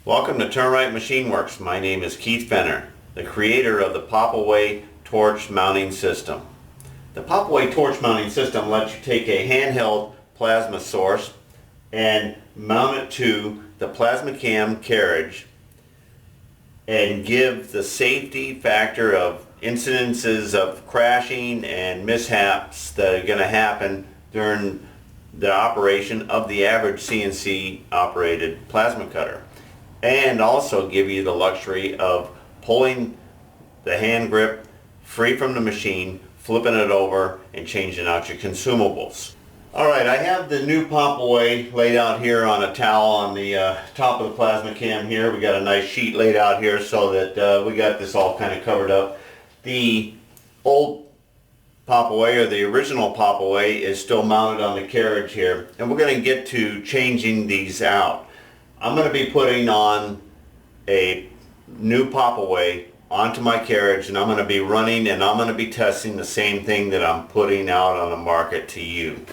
Welcome to Turn Right Machine Works. My name is Keith Fenner, the creator of the pop-away torch mounting system. The pop-away torch mounting system lets you take a handheld plasma source and mount it to the PlasmaCAM carriage and give the safety factor of incidences of crashing and mishaps that are going to happen during the operation of the average CNC operated plasma cutter, and also give you the luxury of pulling the hand grip free from the machine, flipping it over and changing out your consumables. Alright, I have the new pop-away laid out here on a towel on the top of the PlasmaCAM here. We got a nice sheet laid out here so that we got this all kind of covered up. The old pop-away, or the original pop-away, is still mounted on the carriage here, and we're going to get to changing these out. I'm going to be putting on a new pop-away onto my carriage, and I'm going to be running and I'm going to be testing the same thing that I'm putting out on the market to you.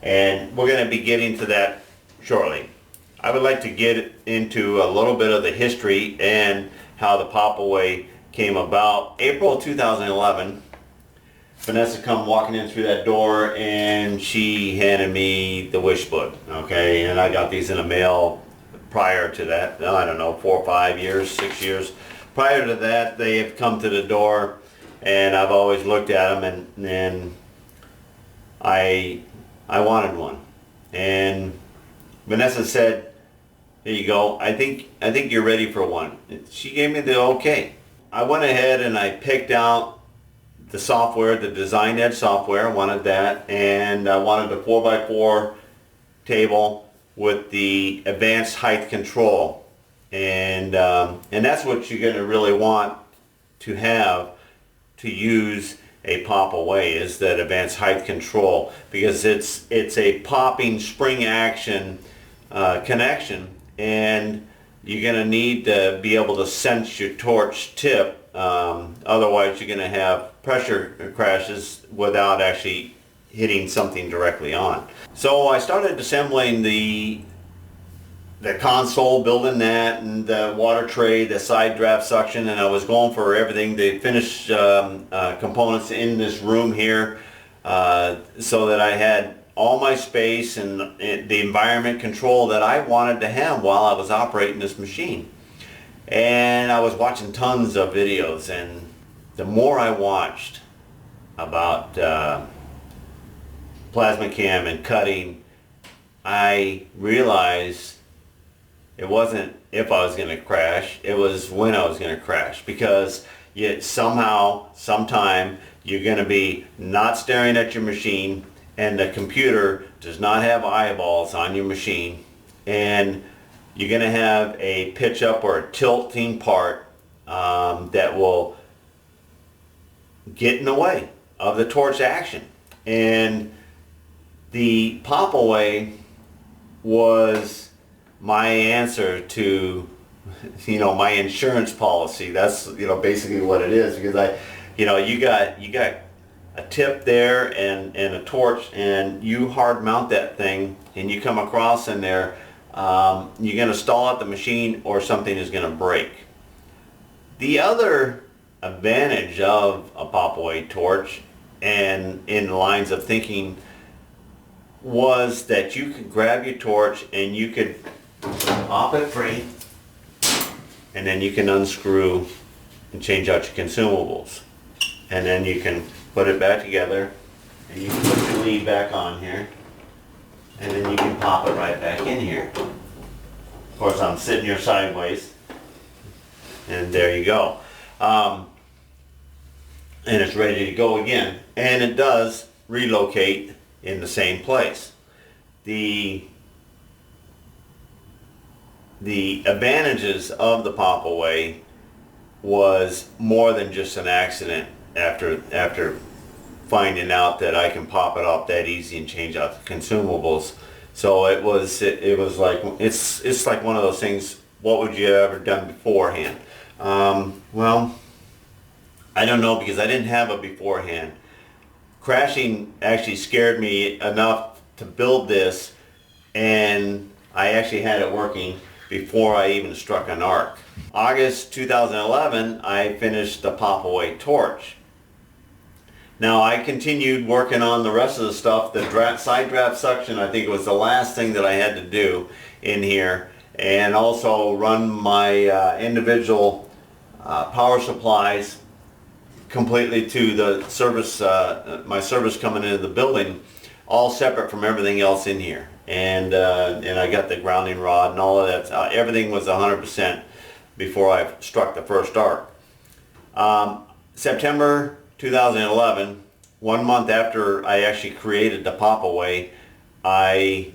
And we're going to be getting to that shortly. I would like to get into a little bit of the history and how the pop-away came about. April 2011, Vanessa come walking in through that door and she handed me the wish book, okay? And I got these in the mail prior to that, I don't know, 4 or 5 years, 6 years. Prior to that, they have come to the door and I've always looked at them and I wanted one. And Vanessa said, here you go, I think you're ready for one. She gave me the okay. I went ahead and I picked out the software, the Design Edge software. I wanted that, and I wanted a 4x4 table with the advanced height control, and that's what you're going to really want to have to use a pop-away, is that advanced height control, because it's a popping spring action connection, and you're going to need to be able to sense your torch tip. Otherwise you're going to have pressure crashes without actually hitting something directly on. So I started assembling the console, building that, and the water tray, the side draft suction, and I was going for everything, the finished components in this room here, so that I had all my space and the environment control that I wanted to have while I was operating this machine. And I was watching tons of videos, and the more I watched about PlasmaCAM and cutting, I realized it wasn't if I was going to crash, it was when I was going to crash, because sometime you're going to be not staring at your machine, and the computer does not have eyeballs on your machine, and you're going to have a pitch up or a tilting part that will get in the way of the torch action. And the pop-away was my answer to, my insurance policy. That's, basically what it is, because you got a tip there and a torch, and you hard mount that thing and you come across in there, you're going to stall out the machine or something is going to break. The other advantage of a pop-away torch, and in the lines of thinking, was that you could grab your torch and you could pop it free, and then you can unscrew and change out your consumables, and then you can put it back together and you can put your lead back on here, and then you can pop it right back in here. Of course, I'm sitting here sideways, and there you go. And it's ready to go again, and it does relocate in the same place. The advantages of the pop-away was more than just an accident after finding out that I can pop it off that easy and change out the consumables. So it was like, it's like one of those things, what would you have ever done beforehand? Well, I don't know, because I didn't have it beforehand. Crashing actually scared me enough to build this, and I actually had it working before I even struck an arc. August 2011, I finished the pop-away torch. Now I continued working on the rest of the stuff. The side draft suction, I think it was the last thing that I had to do in here, and also run my individual power supplies completely to the service, my service coming into the building, all separate from everything else in here. And I got the grounding rod and all of that. Everything was 100% before I struck the first arc. September 2011, 1 month after I actually created the pop-away, I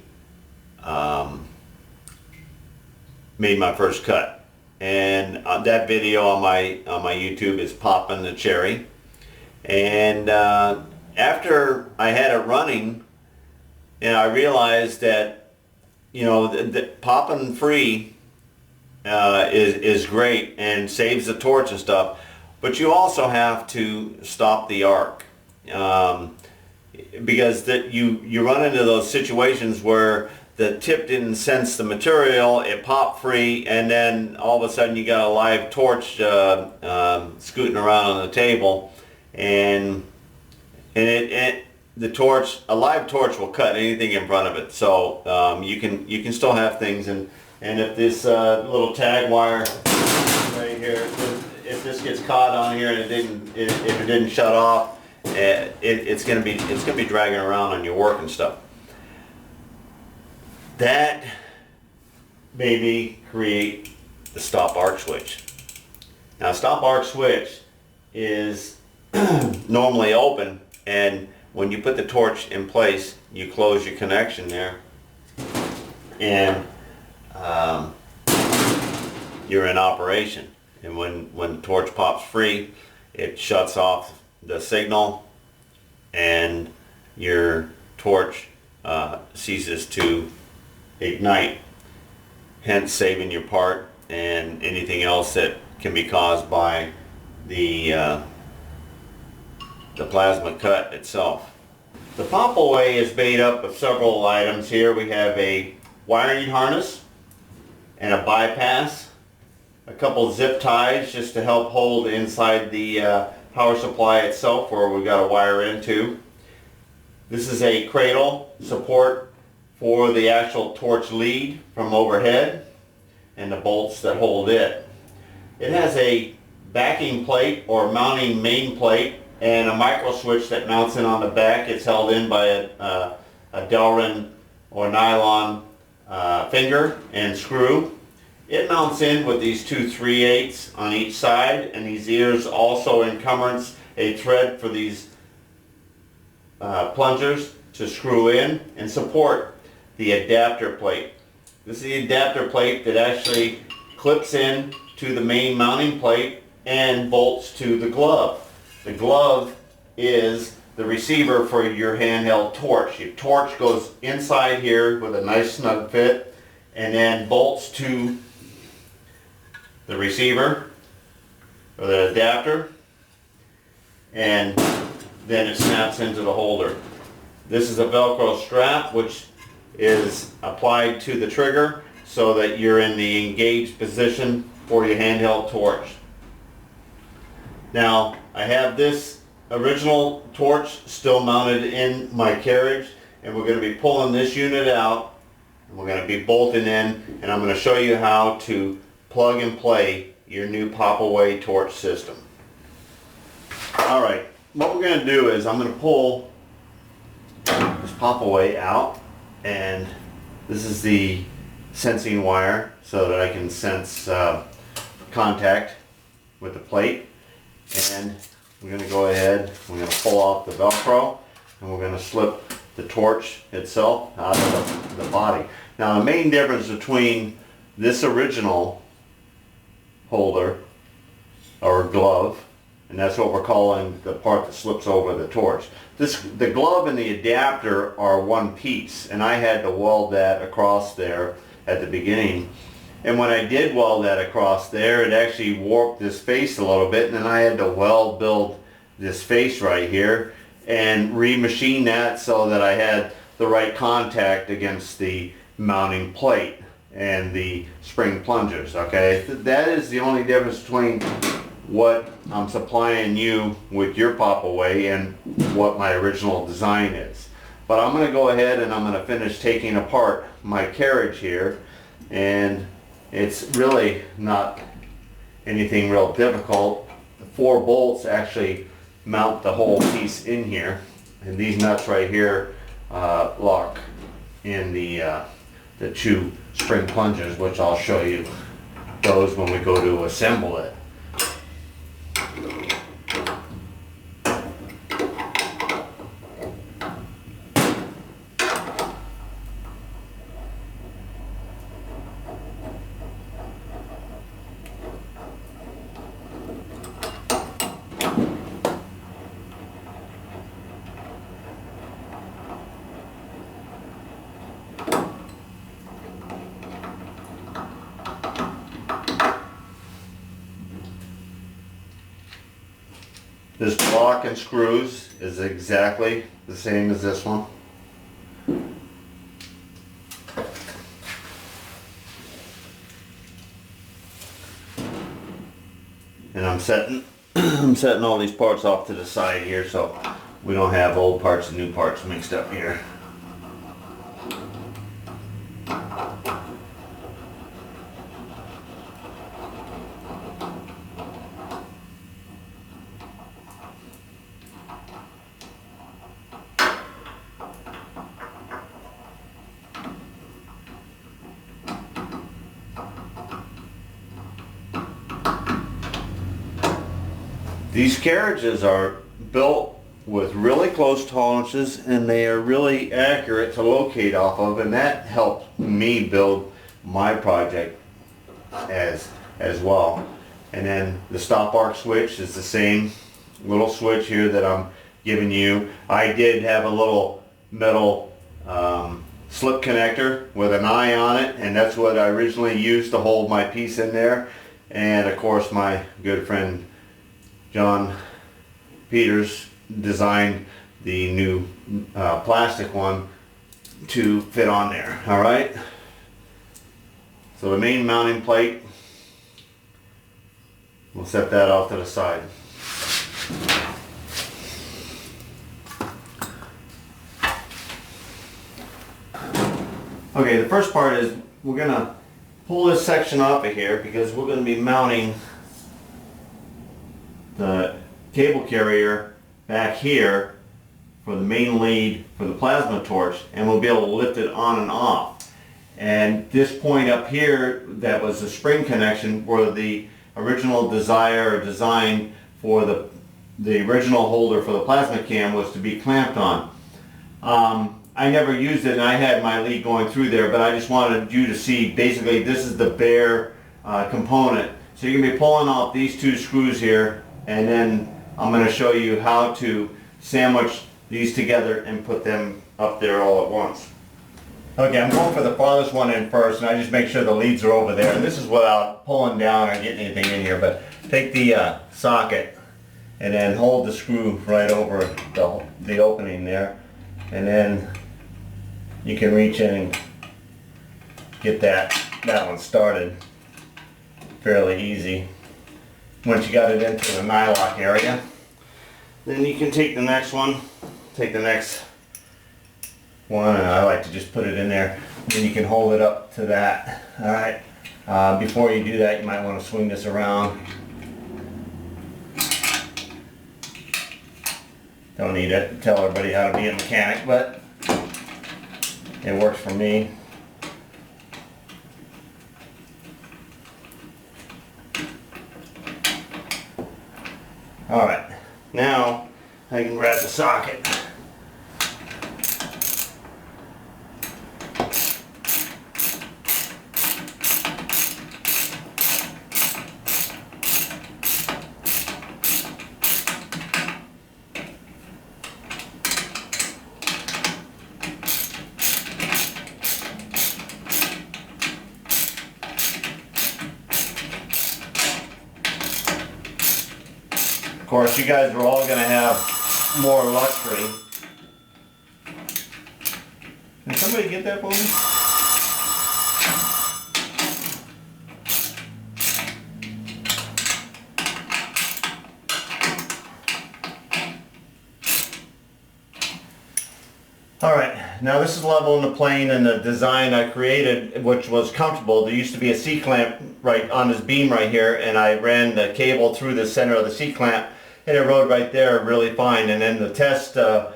made my first cut. And that video on my YouTube is Poppin' the Cherry. And after I had it running, I realized that, the popping free is great and saves the torch and stuff, but you also have to stop the arc, because you run into those situations where the tip didn't sense the material, it popped free, and then all of a sudden you got a live torch scooting around on the table, and a live torch will cut anything in front of it. So you can still have things, and if this little tag wire right here, if this gets caught on here and if it didn't shut off, it's gonna be dragging around on your work and stuff. That made me create the stop arc switch. Now, stop arc switch is normally open, and when you put the torch in place, you close your connection there, and you're in operation. And when the torch pops free, it shuts off the signal, and your torch ceases to ignite, hence saving your part and anything else that can be caused by the plasma cut itself. The pop-away is made up of several items here. We have a wiring harness and a bypass, a couple zip ties just to help hold inside the power supply itself where we've got to wire into. This is a cradle support for the actual torch lead from overhead, and the bolts that hold it. It has a backing plate or mounting main plate and a micro switch that mounts in on the back. It's held in by a Delrin or nylon finger and screw. It mounts in with these two 3/8 on each side, and these ears also encumbrance a thread for these plungers to screw in and support the adapter plate. This is the adapter plate that actually clips in to the main mounting plate and bolts to the glove. The glove is the receiver for your handheld torch. Your torch goes inside here with a nice snug fit, and then bolts to the receiver or the adapter, and then it snaps into the holder. This is a Velcro strap which is applied to the trigger so that you're in the engaged position for your handheld torch. Now, I have this original torch still mounted in my carriage, and we're going to be pulling this unit out, and we're going to be bolting in, and I'm going to show you how to plug and play your new pop-away torch system. Alright, what we're going to do is I'm going to pull this pop-away out, and this is the sensing wire so that I can sense contact with the plate. And we're going to go ahead, we're going to pull off the Velcro, and we're going to slip the torch itself out of the body. Now, the main difference between this original holder or glove, and that's what we're calling the part that slips over the torch. The glove and the adapter are one piece, and I had to weld that across there at the beginning. And when I did weld that across there, it actually warped this face a little bit, and then I had to build this face right here and remachine that so that I had the right contact against the mounting plate. and the spring plungers. Okay, that is the only difference between what I'm supplying you with your pop-away and what my original design is. But I'm going to go ahead and I'm going to finish taking apart my carriage here, and it's really not anything real difficult. The 4 bolts actually mount the whole piece in here, and these nuts right here lock in the 2 spring plungers, which I'll show you those when we go to assemble it. This block and screws is exactly the same as this one. And I'm setting all these parts off to the side here so we don't have old parts and new parts mixed up here. These carriages are built with really close tolerances, and they are really accurate to locate off of, and that helped me build my project as well. And then the stop arc switch is the same little switch here that I'm giving you. I did have a little metal slip connector with an eye on it, and that's what I originally used to hold my piece in there. And of course my good friend John Peters designed the new plastic one to fit on there. Alright, so the main mounting plate, we'll set that off to the side. Okay, the first part is we're going to pull this section off of here because we're going to be mounting the cable carrier back here for the main lead for the plasma torch, and we'll be able to lift it on and off. And this point up here that was the spring connection where the original design for the original holder for the PlasmaCAM was to be clamped on. I never used it, and I had my lead going through there, but I just wanted you to see basically this is the bare component. So you're going to be pulling off these 2 screws here, and then I'm going to show you how to sandwich these together and put them up there all at once. Okay, I'm going for the farthest one in first, and I just make sure the leads are over there. And this is without pulling down or getting anything in here, but take the socket and then hold the screw right over the opening there, and then you can reach in and get that one started fairly easy. Once you got it into the nylock area, then you can take the next one, and I like to just put it in there, then you can hold it up to that. Alright, before you do that, you might want to swing this around. Don't need to tell everybody how to be a mechanic, but it works for me. Alright, now I can grab the socket. Of course, you guys are all going to have more luxury. Can somebody get that for me? Alright, now this is level in the plane, and the design I created, which was comfortable. There used to be a C-clamp right on this beam right here, and I ran the cable through the center of the C-clamp, and it rode right there really fine. And then the test arm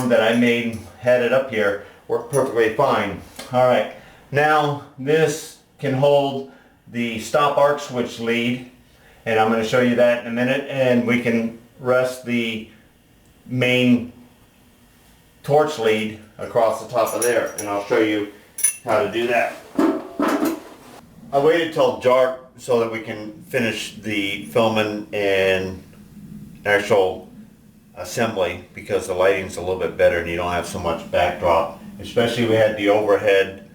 that I made, had it up here, worked perfectly fine. Alright, now this can hold the stop arc switch lead, and I'm going to show you that in a minute, and we can rest the main torch lead across the top of there, and I'll show you how to do that. I waited till dark so that we can finish the filming and actual assembly, because the lighting's a little bit better and you don't have so much backdrop. Especially we had the overhead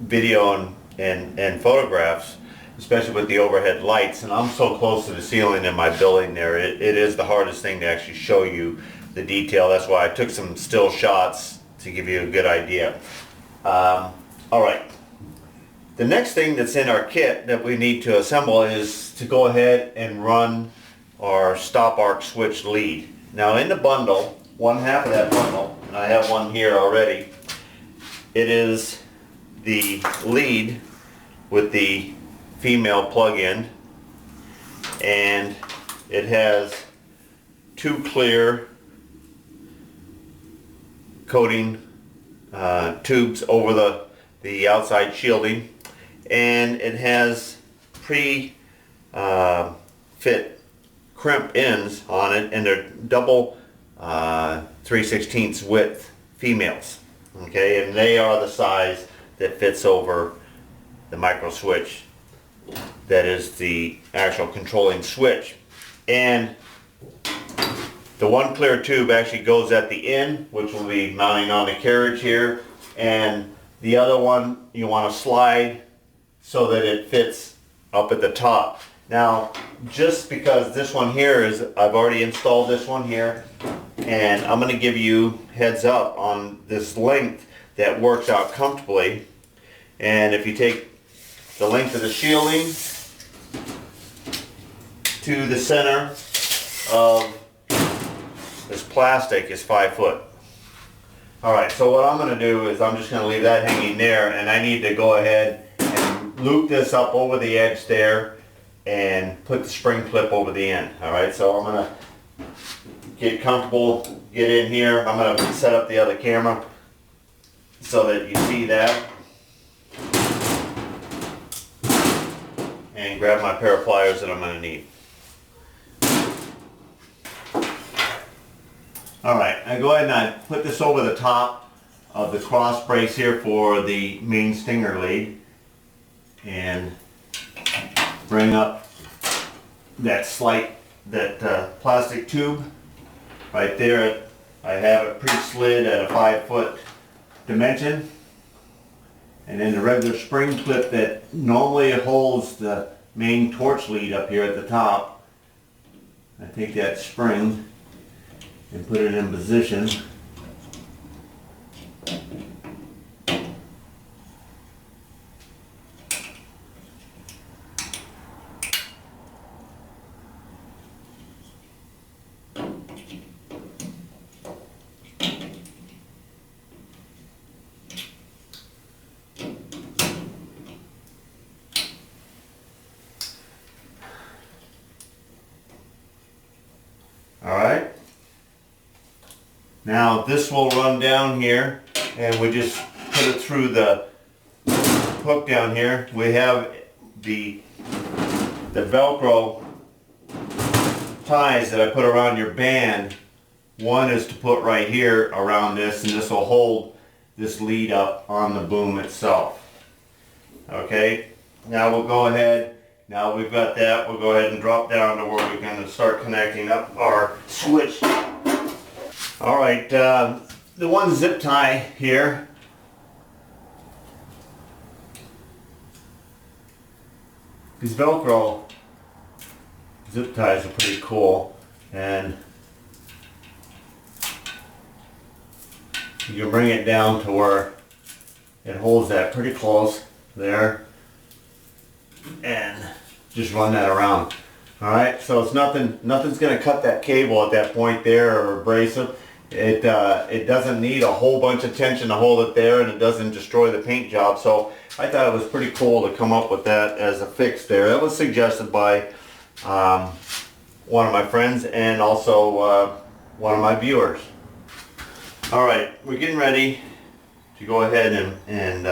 video and photographs, especially with the overhead lights, and I'm so close to the ceiling in my building there, it is the hardest thing to actually show you the detail. That's why I took some still shots to give you a good idea. Alright, the next thing that's in our kit that we need to assemble is to go ahead and run our stop arc switch lead. Now in the bundle, one half of that bundle, and I have one here already, it is the lead with the female plug-in, and it has two clear coating tubes over the outside shielding, and it has pre-fit crimp ends on it, and they're double 3/16 width females. Okay, and they are the size that fits over the micro switch that is the actual controlling switch. And the one clear tube actually goes at the end, which will be mounting on the carriage here, and the other one you want to slide so that it fits up at the top. Now, just because this one here is, I've already installed this one here, and I'm going to give you heads up on this length that works out comfortably. And if you take the length of the shielding to the center of this plastic is 5 foot. Alright, so what I'm going to do is I'm just going to leave that hanging there, and I need to go ahead and loop this up over the edge there and put the spring clip over the end. Alright, so I'm going to get comfortable, get in here. I'm going to set up the other camera so that you see that, and grab my pair of pliers that I'm going to need. Alright, I go ahead and I put this over the top of the cross brace here for the main stinger lead, and bring up that plastic tube right there. I have it pre-slid at a 5 foot dimension, and then the regular spring clip that normally holds the main torch lead up here at the top. I take that spring and put it in position. Alright. Now this will run down here, and we just put it through the hook down here. We have the Velcro ties that I put around your band. One is to put right here around this, and this will hold this lead up on the boom itself. Okay, now we'll go ahead, now we've got that, we'll go ahead and drop down to where we're going to start connecting up our switch. Alright, the one zip tie here, these Velcro zip ties are pretty cool, and you can bring it down to where it holds that pretty close there, and just run that around. Alright, so it's nothing's going to cut that cable at that point there or abrasive. It doesn't need a whole bunch of tension to hold it there, and it doesn't destroy the paint job. So I thought it was pretty cool to come up with that as a fix there. That was suggested by one of my friends and also one of my viewers. Alright, we're getting ready to go ahead and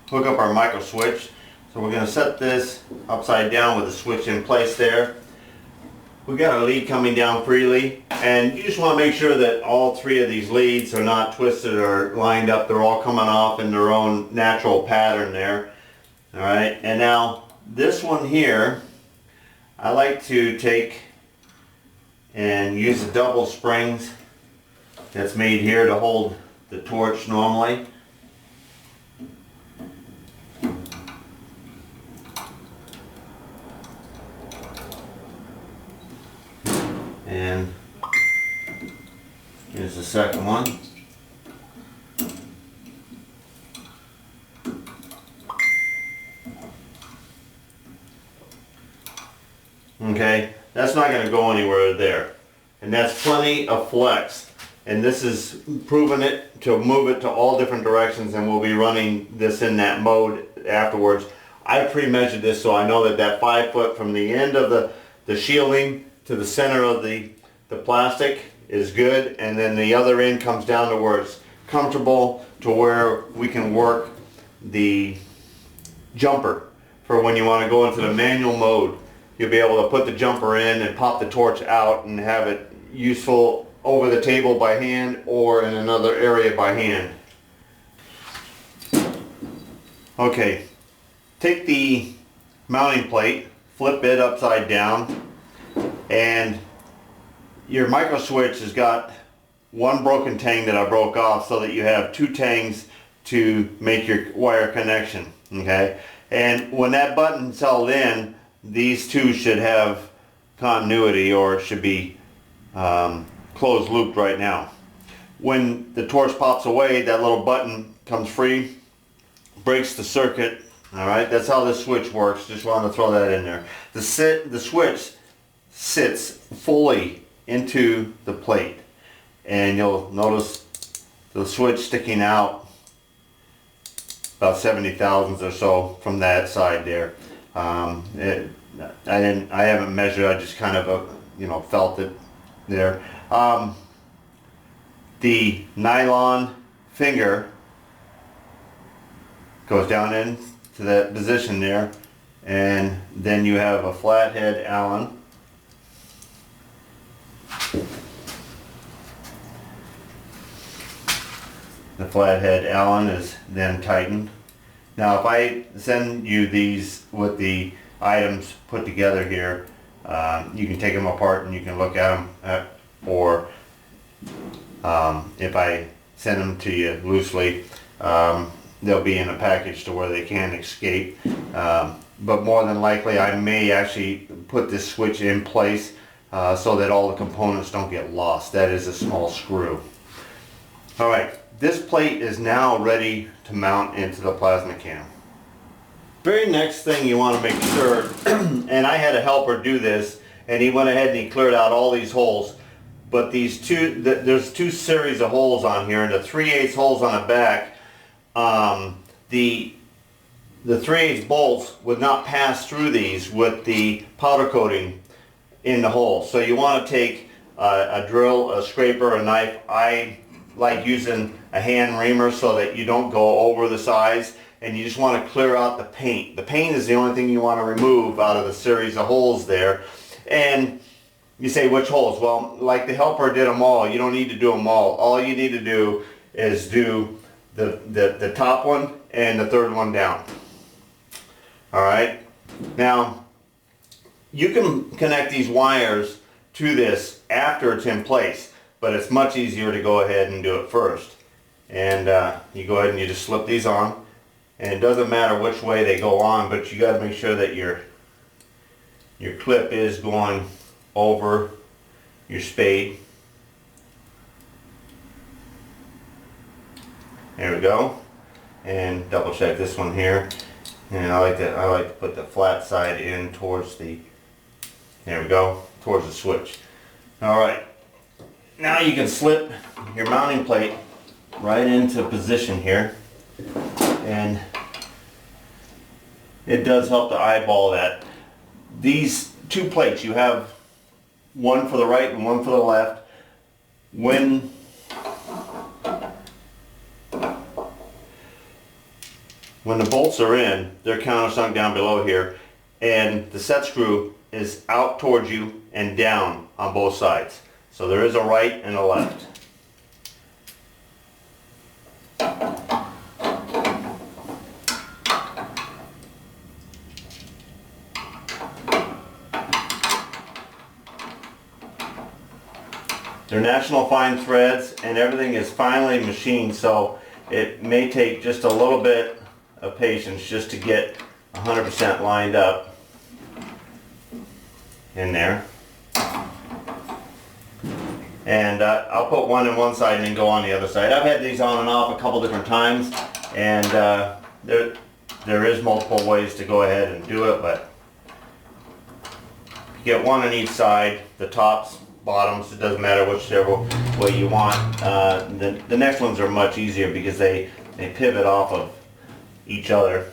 hook up our micro switch. So we're going to set this upside down with the switch in place there. We got a lead coming down freely, and you just want to make sure that all three of these leads are not twisted or lined up. They're all coming off in their own natural pattern there. Alright, and now this one here, I like to take and use the double springs that's made here to hold the torch normally. And here's the second one. Okay, that's not going to go anywhere there. And that's plenty of flex. And this is proving it to move it to all different directions, and we'll be running this in that mode afterwards. I pre-measured this, so I know that that 5 foot from the end of the shielding to the center of the plastic is good, and then the other end comes down to where it's comfortable, to where we can work the jumper for when you want to go into the manual mode. You'll be able to put the jumper in and pop the torch out and have it useful over the table by hand or in another area by hand. Okay, take the mounting plate, flip it upside down, and your micro switch has got one broken tang that I broke off, so that you have 2 tangs to make your wire connection. Okay, and when that button's held in, these two should have continuity, or it should be closed looped right now. When the torch pops away, that little button comes free, breaks the circuit. Alright, that's how this switch works. Just wanted to throw that in there. The switch sits fully into the plate, and you'll notice the switch sticking out about 70 thousandths or so from that side there. I haven't measured. I just kind of felt it there. The nylon finger goes down into that position there, and then you have a flathead Allen. The flathead Allen is then tightened. Now if I send you these with the items put together here, you can take them apart and you can look at them, or if I send them to you loosely, they'll be in a package to where they can't escape. But more than likely I may actually put this switch in place so that all the components don't get lost. That is a small screw. Alright, this plate is now ready to mount into the PlasmaCAM. Very next thing you want to make sure, and I had a helper do this, and he went ahead and he cleared out all these holes, but these there's 2 series of holes on here, and the 3/8 holes on the back, the 3/8 bolts would not pass through these with the powder coating in the hole. So you want to take a drill, a scraper, a knife. I like using a hand reamer so that you don't go over the size, and you just want to clear out the paint. The paint is the only thing you want to remove out of the series of holes there. And you say, which holes? Well, like the helper did them all. You don't need to do them all. All you need to do is do the top one and the 3rd one down. Alright, now you can connect these wires to this after it's in place, but it's much easier to go ahead and do it first. And you go ahead and you just slip these on, and it doesn't matter which way they go on, but you got to make sure that your clip is going over your spade. There we go. And double check this one here. And I like to put the flat side in towards the, there we go, towards the switch. Alright. now you can slip your mounting plate right into position here, and it does help to eyeball that. These two plates, you have one for the right and one for the left. When the bolts are in, they're countersunk down below here, and the set screw is out towards you and down on both sides. So there is a right and a left. They're National Fine threads, and everything is finely machined, so it may take just a little bit of patience just to get 100% lined up in there. And I'll put one on one side and then go on the other side. I've had these on and off a couple different times, and there is multiple ways to go ahead and do it, but you get one on each side, the tops, bottoms, it doesn't matter whichever way you want. The next ones are much easier because they pivot off of each other.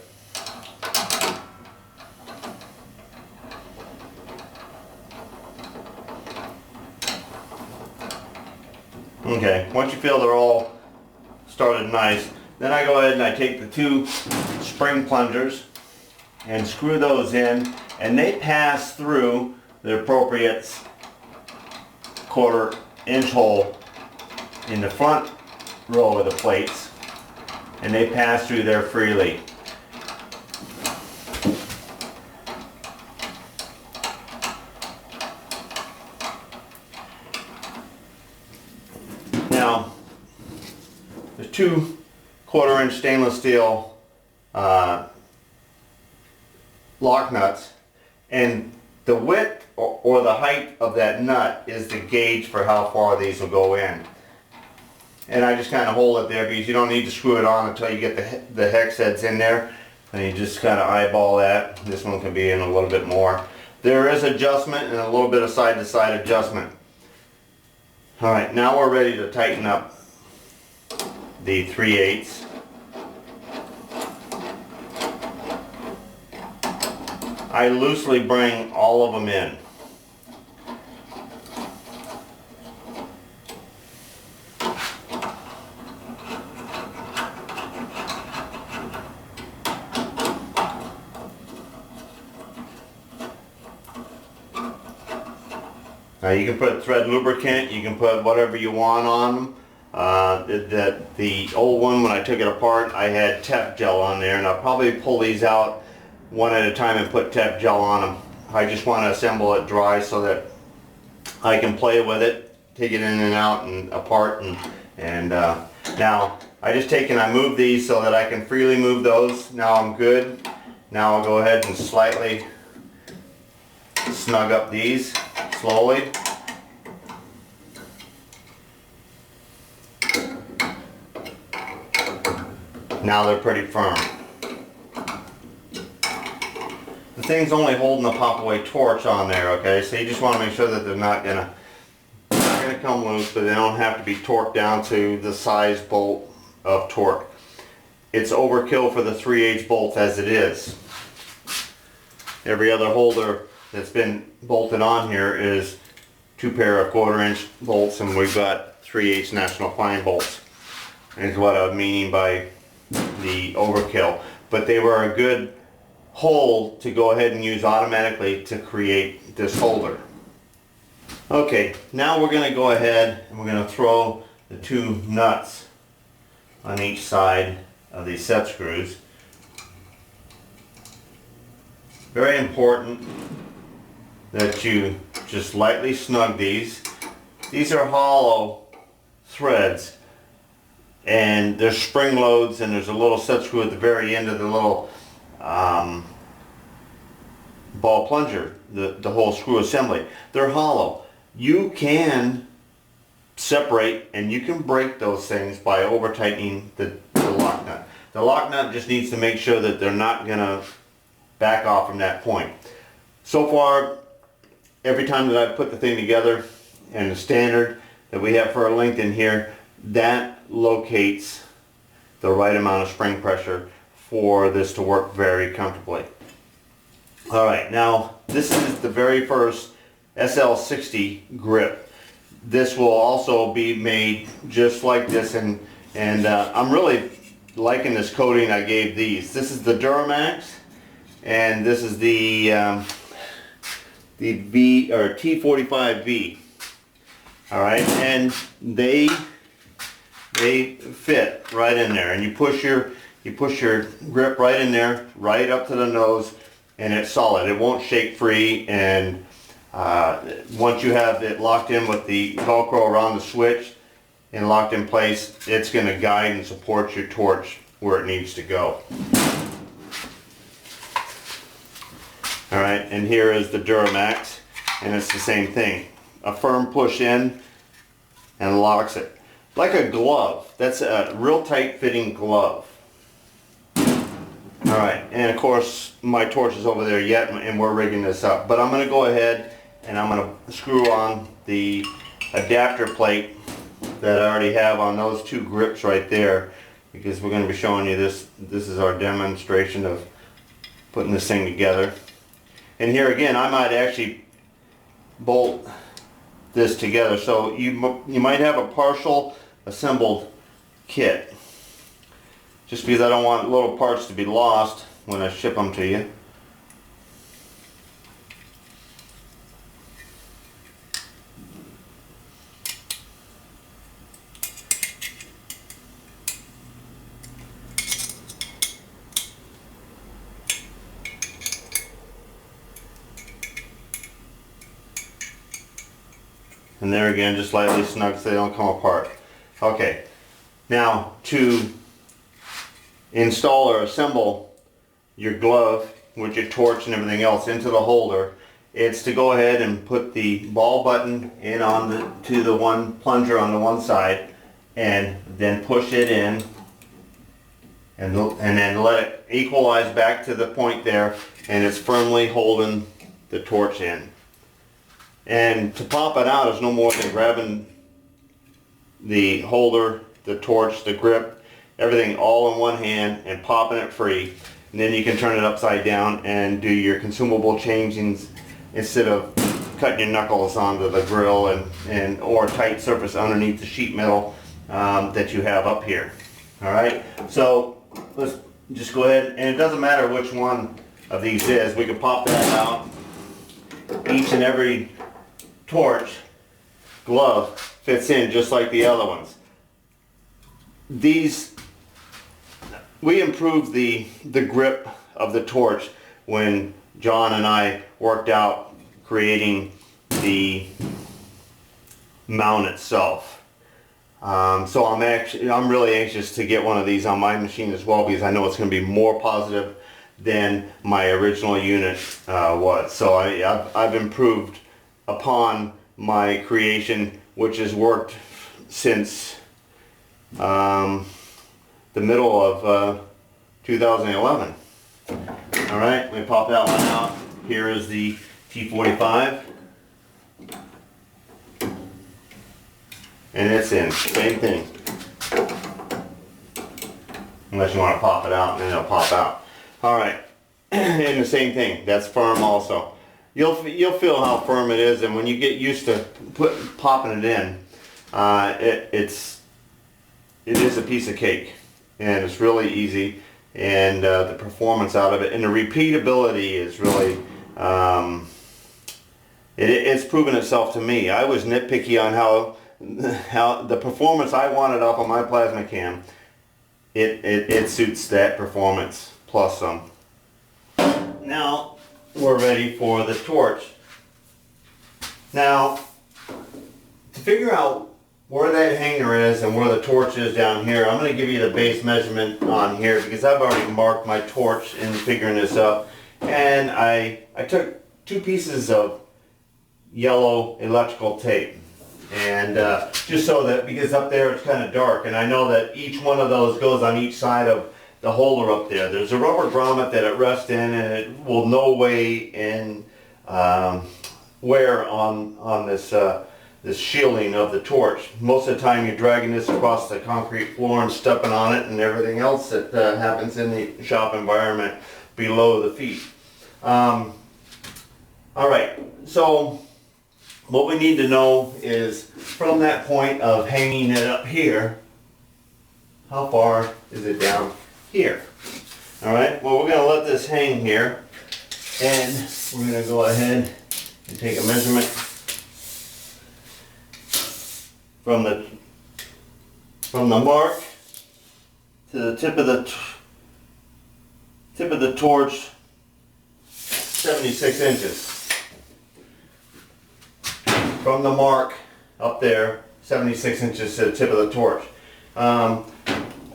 Okay, once you feel they're all started nice, then I go ahead and I take the two spring plungers and screw those in, and they pass through the appropriate 1/4 inch hole in the front row of the plates, and they pass through there freely. Now, there's two 1/4 inch stainless steel lock nuts, and the width or the height of that nut is the gauge for how far these will go in. And I just kind of hold it there because you don't need to screw it on until you get the hex heads in there, and you just kind of eyeball that. This one can be in a little bit more. There is adjustment and a little bit of side to side adjustment. Alright, now we're ready to tighten up the 3/8. I loosely bring all of them in. Now you can put thread lubricant, you can put whatever you want on them. The old one, when I took it apart, I had Tef gel on there, and I'll probably pull these out one at a time and put Tef gel on them. I just want to assemble it dry so that I can play with it, take it in and out and apart, and now I just take and I move these so that I can freely move those. Now I'm good. Now I'll go ahead and slightly snug up these slowly. Now they're pretty firm. The thing's only holding the pop-away torch on there, okay? So you just want to make sure that they're not gonna come loose, but they don't have to be torqued down to the size bolt of torque. It's overkill for the 3/8 bolts as it is. Every other holder that's been bolted on here is 2 pair of 1/4 inch bolts, and we've got 3/8 National Fine bolts. Is what I'm meaning by the overkill. But they were a good hole to go ahead and use automatically to create this holder. Okay, now we're going to go ahead and we're going to throw the 2 nuts on each side of these set screws. Very important that you just lightly snug these. These are hollow threads, and there's spring loads, and there's a little set screw at the very end of the little ball plunger, the whole screw assembly. They're hollow. You can separate and you can break those things by over tightening the lock nut. The lock nut just needs to make sure that they're not going to back off from that point. So far, every time that I've put the thing together, and the standard that we have for our length in here, that locates the right amount of spring pressure for this to work very comfortably. Alright, now this is the very first SL60 grip. This will also be made just like this, and I'm really liking this coating I gave these. This is the Duramax, and this is the V or T45V. Alright, and they fit right in there, and you push your grip right in there, right up to the nose, and it's solid. It won't shake free, and once you have it locked in with the Velcro around the switch and locked in place, it's going to guide and support your torch where it needs to go. Alright, and here is the Duramax, and it's the same thing. A firm push in and locks it. Like a glove. That's a real tight fitting glove. Alright, and of course my torch is over there yet, and we're rigging this up. But I'm going to go ahead and I'm going to screw on the adapter plate that I already have on those two grips right there, because we're going to be showing you this. This is our demonstration of putting this thing together. And here again, I might actually bolt this together, so you might have a partial assembled kit, just because I don't want little parts to be lost when I ship them to you. And there again, just lightly snug so they don't come apart. Okay, now to install or assemble your glove with your torch and everything else into the holder, it's to go ahead and put the ball button in to the one plunger on the one side, and then push it in, and then let it equalize back to the point there, and it's firmly holding the torch in. And to pop it out is no more than grabbing the holder, the torch, the grip, everything all in one hand and popping it free. And then you can turn it upside down and do your consumable changings instead of cutting your knuckles onto the grill or tight surface underneath the sheet metal that you have up here. Alright, so let's just go ahead, and it doesn't matter which one of these is, we can pop that out. Each and every torch glove fits in just like the other ones. We improved the grip of the torch when John and I worked out creating the mount itself. So I'm really anxious to get one of these on my machine as well, because I know it's going to be more positive than my original unit was. So I've improved upon my creation, which has worked since the middle of 2011. Alright, let me pop that one out. Here is the T45. And it's in, same thing. Unless you want to pop it out, and then it'll pop out. Alright, and the same thing, that's firm also. You'll feel how firm it is, and when you get used to popping it in, it is a piece of cake, and it's really easy, and the performance out of it and the repeatability is really it's proven itself to me. I was nitpicky on how the performance I wanted off of my PlasmaCAM. It suits that performance plus some. Now we're ready for the torch. Now, to figure out where that hanger is and where the torch is down here, I'm going to give you the base measurement on here, because I've already marked my torch in figuring this up. And I took 2 pieces of yellow electrical tape, and just so that, because up there it's kind of dark, and I know that each one of those goes on each side of the holder up there. There's a rubber grommet that it rests in, and it will no way in wear on this this shielding of the torch. Most of the time you're dragging this across the concrete floor and stepping on it and everything else that happens in the shop environment below the feet. Alright, so what we need to know is from that point of hanging it up here, how far is it down here? Alright, well we're going to let this hang here, and we're going to go ahead and take a measurement from the mark to the tip of the torch, 76 inches. From the mark up there, 76 inches to the tip of the torch.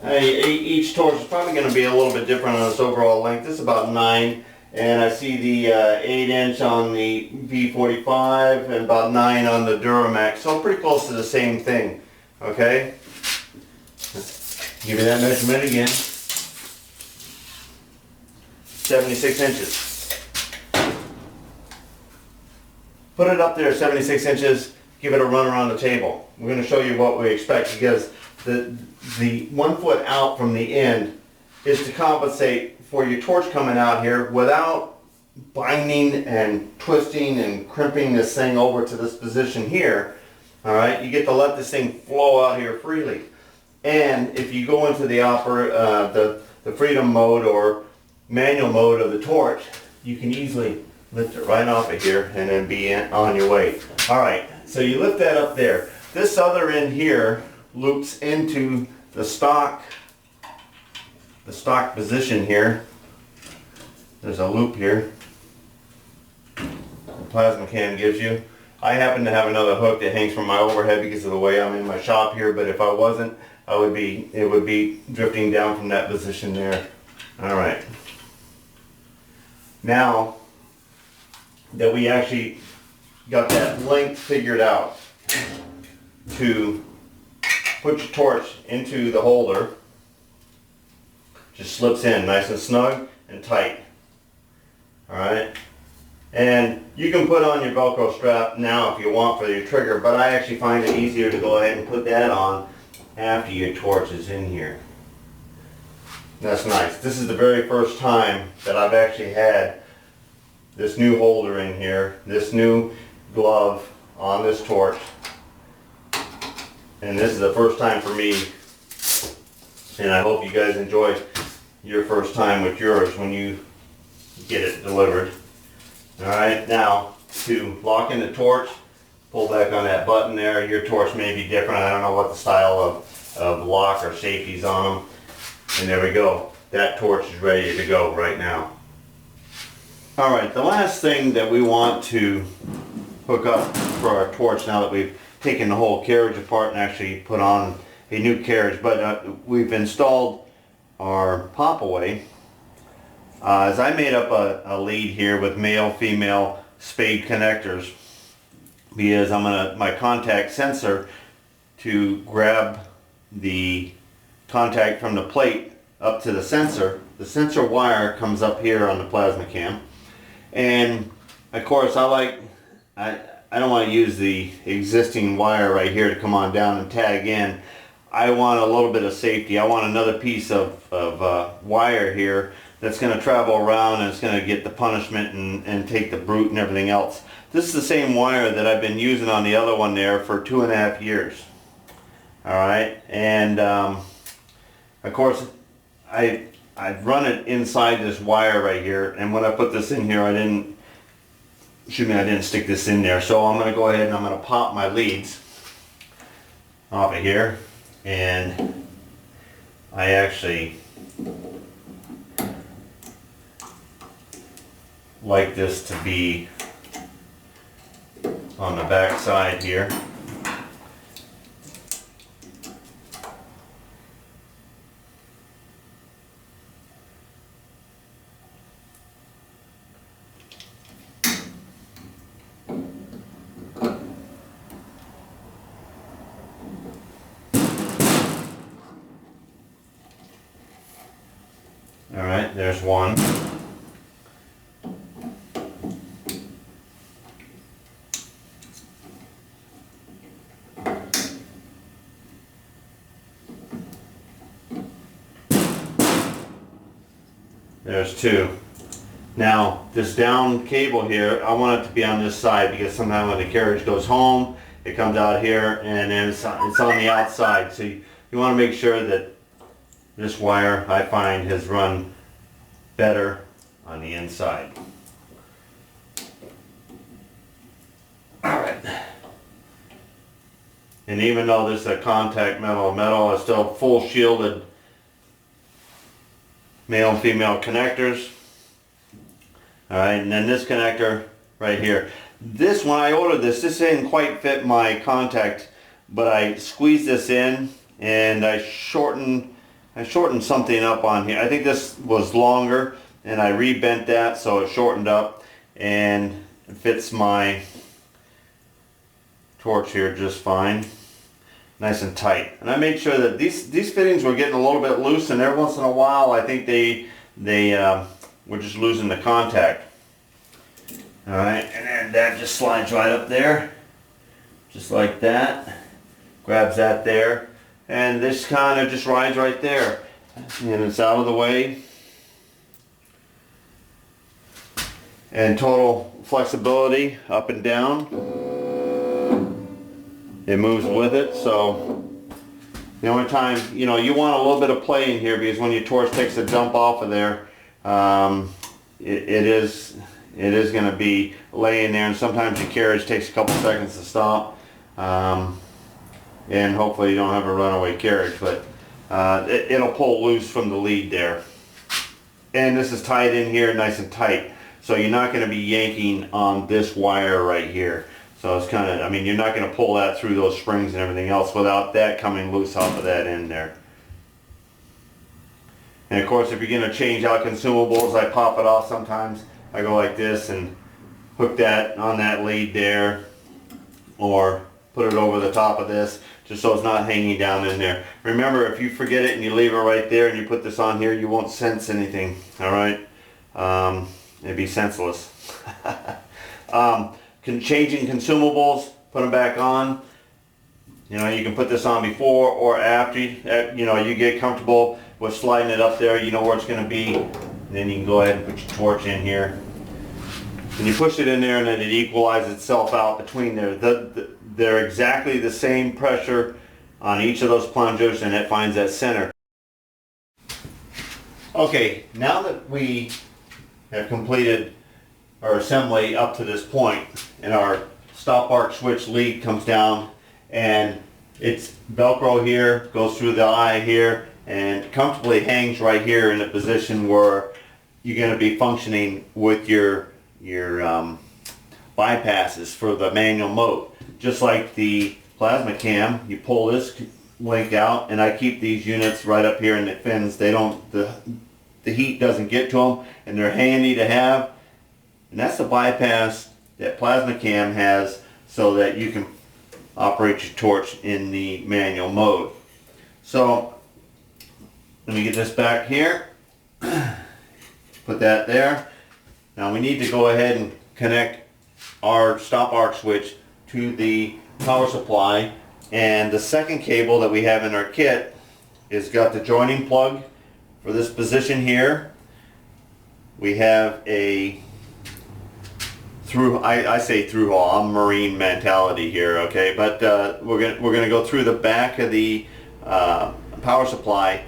Each torch is probably going to be a little bit different on its overall length. This is about 9, and I see the 8-inch on the V45 and about 9 on the Duramax, so pretty close to the same thing. Okay? Give you that measurement again. 76 inches. Put it up there 76 inches, give it a run around the table. We're going to show you what we expect, because the 1 foot out from the end is to compensate for your torch coming out here without binding and twisting and crimping this thing over to this position here. Alright, you get to let this thing flow out here freely. And if you go into the freedom mode or manual mode of the torch, you can easily lift it right off of here and then be on your way. Alright, so you lift that up there. This other end here loops into the stock position here. There's a loop here the PlasmaCAM gives you. I happen to have another hook that hangs from my overhead because of the way I'm in my shop here, but if I wasn't, it would be drifting down from that position there. Alright. Now that we actually got that length figured out to put your torch into the holder, just slips in nice and snug and tight. Alright, and you can put on your Velcro strap now if you want for your trigger, but I actually find it easier to go ahead and put that on after your torch is in here. That's nice. This is the very first time that I've actually had this new holder in here, this new glove on this torch, and this is the first time for me, and I hope you guys enjoy your first time with yours when you get it delivered. Alright, now to lock in the torch, pull back on that button there. Your torch may be different. I don't know what the style of lock or safety's on them. And there we go. That torch is ready to go right now. Alright, the last thing that we want to hook up for our torch, now that we've taken the whole carriage apart and actually put on a new carriage, but we've installed our pop-away. As I made up a lead here with male-female spade connectors, because I'm gonna my contact sensor to grab the contact from the plate up to the sensor. The sensor wire comes up here on the PlasmaCAM, and of course I don't want to use the existing wire right here to come on down and tag in. I want a little bit of safety. I want another piece of wire here that's going to travel around, and it's going to get the punishment and take the brute and everything else. This is the same wire that I've been using on the other one there for 2.5 years. Alright, and of course I've run it inside this wire right here, and when I put this in here I didn't stick this in there, so I'm going to go ahead and I'm going to pop my leads off of here, and I actually like this to be on the back side here. Alright, there's one. There's two. Now this down cable here, I want it to be on this side because sometimes when the carriage goes home, it comes out here and then it's on the outside. So you want to make sure that this wire, I find, has run better on the inside. Alright. And even though this is a contact metal, it's still full shielded male and female connectors. Alright, and then this connector right here. This, when I ordered this didn't quite fit my contact, but I squeezed this in and I shortened something up on here. I think this was longer and I rebent that so it shortened up and it fits my torch here just fine. Nice and tight. And I made sure that these fittings were getting a little bit loose, and every once in a while I think they were just losing the contact. Alright, and then that just slides right up there. Just like that. Grabs that there. And this kind of just rides right there. And it's out of the way. And total flexibility up and down. It moves with it, so the only time, you want a little bit of play in here because when your torch takes a dump off of there, it is going to be laying there, and sometimes your carriage takes a couple seconds to stop, and hopefully you don't have a runaway carriage, but it'll pull loose from the lead there. And this is tied in here nice and tight, so you're not going to be yanking on this wire right here. So it's kind of, you're not going to pull that through those springs and everything else without that coming loose off of that end there. And of course, if you're going to change out consumables, I pop it off sometimes. I go like this and hook that on that lead there, or put it over the top of this just so it's not hanging down in there. Remember, if you forget it and you leave it right there and you put this on here, you won't sense anything. Alright? It'd be senseless. Changing consumables, put them back on. You can put this on before or after you get comfortable with sliding it up there. You know where it's going to be, and then you can go ahead and put your torch in here and you push it in there, and then it equalizes itself out between there. They're exactly the same pressure on each of those plungers, and it finds that center. Okay, now that we have completed our assembly up to this point, and our stop arc switch lead comes down, and it's Velcro here, goes through the eye here, and comfortably hangs right here in a position where you're going to be functioning with your bypasses for the manual mode. Just like the PlasmaCAM, you pull this link out, and I keep these units right up here in the fins. They don't, the heat doesn't get to them, and they're handy to have. And that's the bypass that PlasmaCAM has so that you can operate your torch in the manual mode. So let me get this back here. Put that there. Now we need to go ahead and connect our stop arc switch to the power supply. And the second cable that we have in our kit is got the joining plug for this position here. We have a I say through haul. I'm marine mentality here, okay? But we're gonna go through the back of the power supply,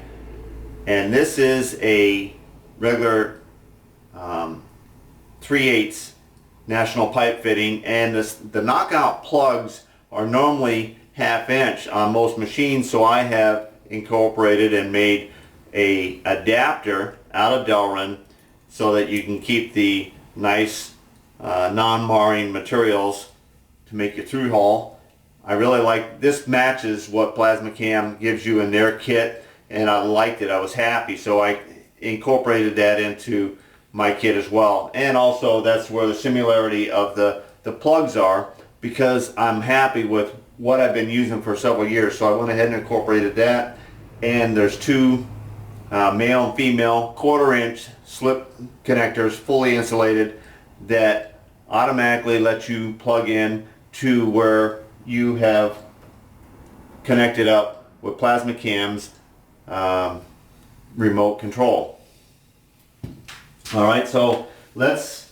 and this is a regular 3/8 national pipe fitting, and the knockout plugs are normally 1/2 inch on most machines, so I have incorporated and made a adapter out of Delrin so that you can keep the nice non-marring materials to make your through haul. I really like this. Matches what PlasmaCAM gives you in their kit, and I liked it. I was happy, so I incorporated that into my kit as well. And also that's where the similarity of the plugs are, because I'm happy with what I've been using for several years, so I went ahead and incorporated that. And there's two male and female 1/4 inch slip connectors, fully insulated, that automatically let you plug in to where you have connected up with PlasmaCAM's remote control. Alright, so let's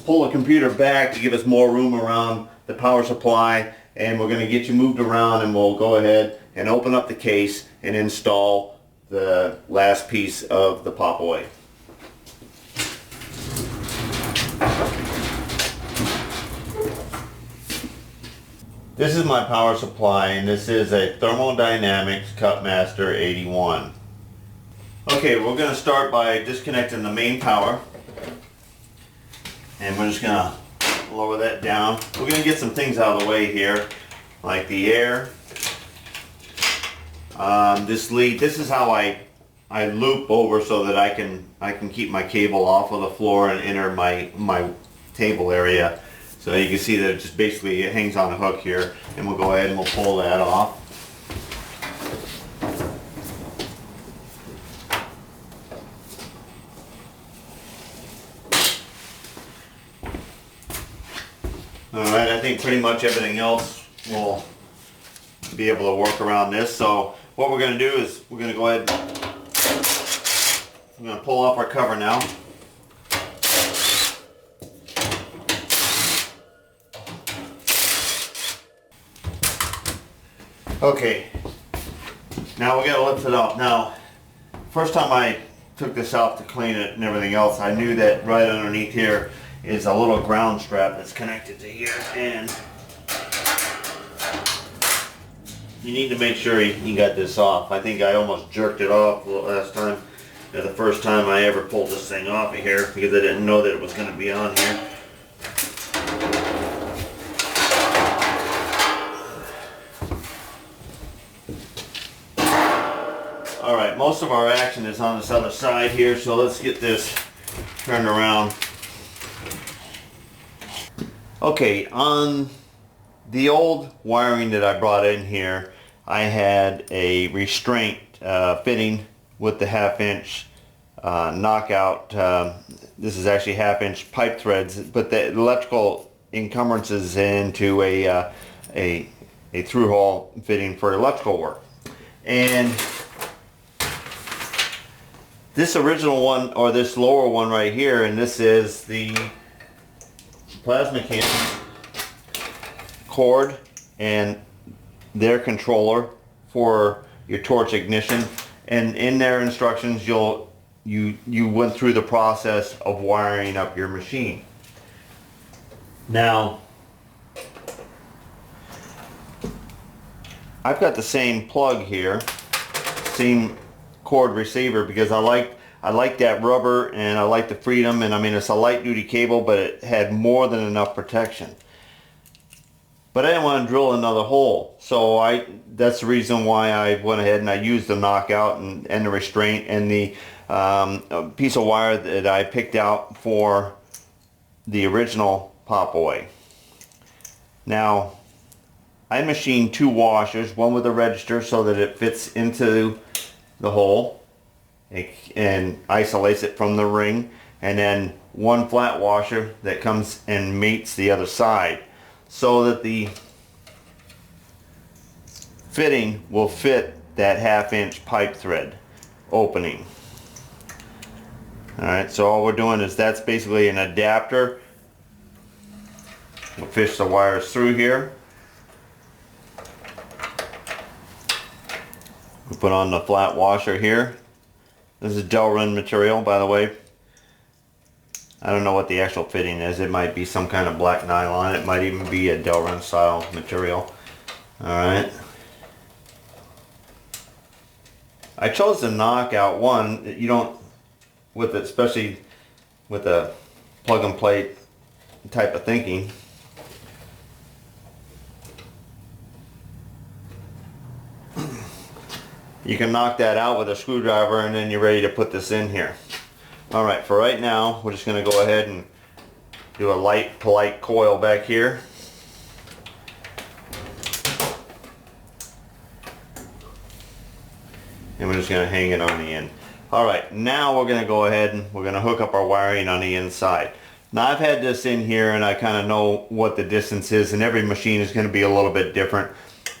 pull the computer back to give us more room around the power supply, and we're going to get you moved around, and we'll go ahead and open up the case and install the last piece of the pop-away. This is my power supply, and this is a Thermodynamics Cutmaster 81. Okay, we're going to start by disconnecting the main power, and we're just going to lower that down. We're going to get some things out of the way here, like the air. This lead, this is how I loop over so that I can keep my cable off of the floor and enter my table area. So you can see that it just basically it hangs on a hook here, and we'll go ahead and we'll pull that off. Alright, I think pretty much everything else will be able to work around this. So what we're going to do is we're going to go ahead, we're going to pull off our cover now. Okay, now we got to lift it up. Now, first time I took this out to clean it and everything else, I knew that right underneath here is a little ground strap that's connected to here, and you need to make sure you got this off. I think I almost jerked it off last time, the first time I ever pulled this thing off of here, because I didn't know that it was going to be on here. Alright, most of our action is on this other side here, so let's get this turned around. Okay, on the old wiring that I brought in here, I had a restraint fitting with the 1/2-inch knockout. This is actually 1/2-inch pipe threads, but the electrical encumbrances into a through-hole fitting for electrical work. And this original one, or this lower one right here, and this is the PlasmaCAM cord and their controller for your torch ignition. And in their instructions, you went through the process of wiring up your machine. Now, I've got the same plug here, same cord receiver, because I like that rubber, and I like the freedom, and I mean, it's a light duty cable, but it had more than enough protection. But I didn't want to drill another hole, so that's the reason why I went ahead and I used the knockout and the restraint and the piece of wire that I picked out for the original pop-away. Now, I machined 2 washers, one with a register so that it fits into the hole and isolates it from the ring, and then one flat washer that comes and mates the other side, so that the fitting will fit that 1/2-inch pipe thread opening. Alright, so all we're doing is that's basically an adapter. We'll fish the wires through here. We put on the flat washer here. This is Delrin material, by the way. I don't know what the actual fitting is. It might be some kind of black nylon. It might even be a Delrin style material. Alright. I chose the knockout one. You don't, with it, especially with a plug and play type of thinking. You can knock that out with a screwdriver, and then you're ready to put this in here. Alright, for right now, we're just going to go ahead and do a light, polite coil back here. And we're just going to hang it on the end. Alright, now we're going to go ahead and we're going to hook up our wiring on the inside. Now, I've had this in here, and I kind of know what the distance is, and every machine is going to be a little bit different.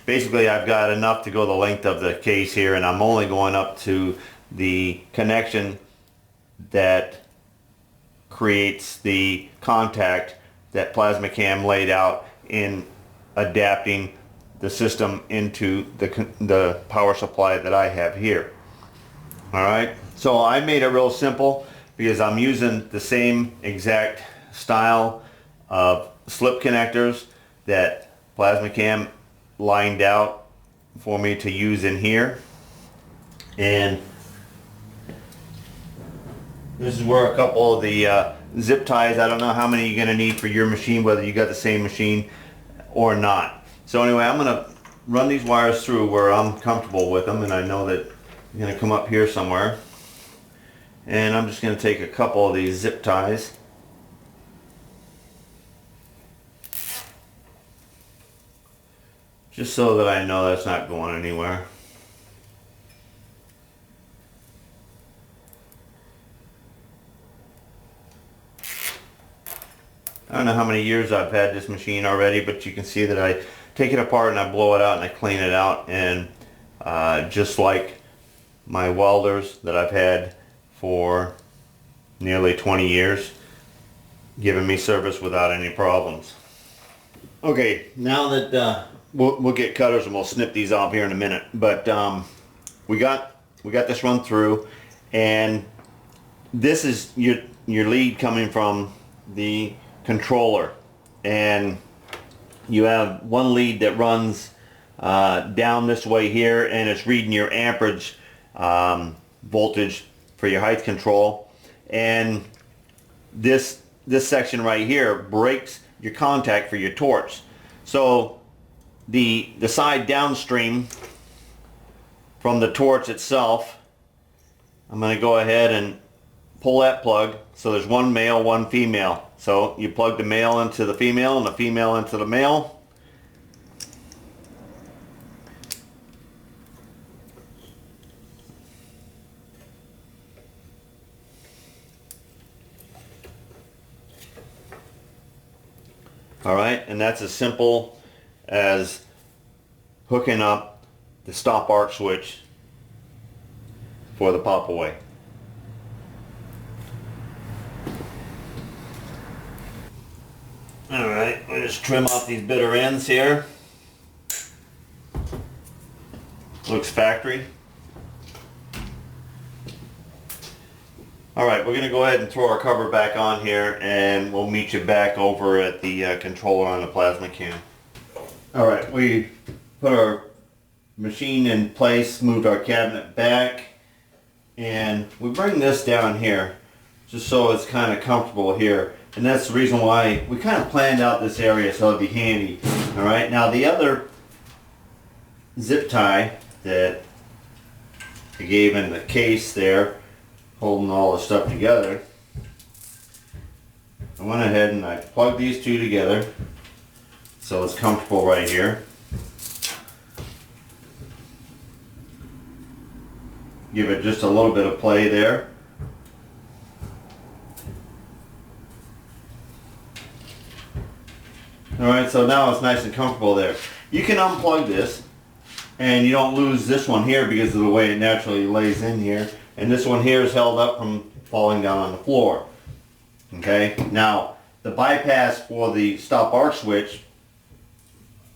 Basically, I've got enough to go the length of the case here, and I'm only going up to the connection that creates the contact that PlasmaCAM laid out in adapting the system into the power supply that I have here. Alright, so I made it real simple because I'm using the same exact style of slip connectors that PlasmaCAM lined out for me to use in here. And this is where a couple of the zip ties, I don't know how many you're going to need for your machine, whether you got the same machine or not. So anyway, I'm going to run these wires through where I'm comfortable with them, and I know that I'm going to come up here somewhere. And I'm just going to take a couple of these zip ties. Just so that I know that's not going anywhere. I don't know how many years I've had this machine already, but you can see that I take it apart and I blow it out and I clean it out, and just like my welders that I've had for nearly 20 years, giving me service without any problems. Okay, now that we'll get cutters and we'll snip these off here in a minute, but we got this run through, and this is your lead coming from the controller, and you have one lead that runs down this way here, and it's reading your amperage voltage for your height control, and this section right here breaks your contact for your torch. So the side downstream from the torch itself, I'm going to go ahead and pull that plug. So there's one male, one female. So you plug the male into the female and the female into the male. Alright, and that's as simple as hooking up the stop arc switch for the pop-away. Alright, we'll just trim off these bitter ends here. Looks factory. Alright, we're going to go ahead and throw our cover back on here, and we'll meet you back over at the controller on the PlasmaCAM. Alright, we put our machine in place, moved our cabinet back, and we bring this down here just so it's kind of comfortable here. And that's the reason why we kind of planned out this area so it'd be handy. Alright, now the other zip tie that I gave in the case there, holding all the stuff together, I went ahead and I plugged these two together so it's comfortable right here. Give it just a little bit of play there. Alright, so now it's nice and comfortable there. You can unplug this and you don't lose this one here because of the way it naturally lays in here. And this one here is held up from falling down on the floor. Okay, now the bypass for the stop arc switch,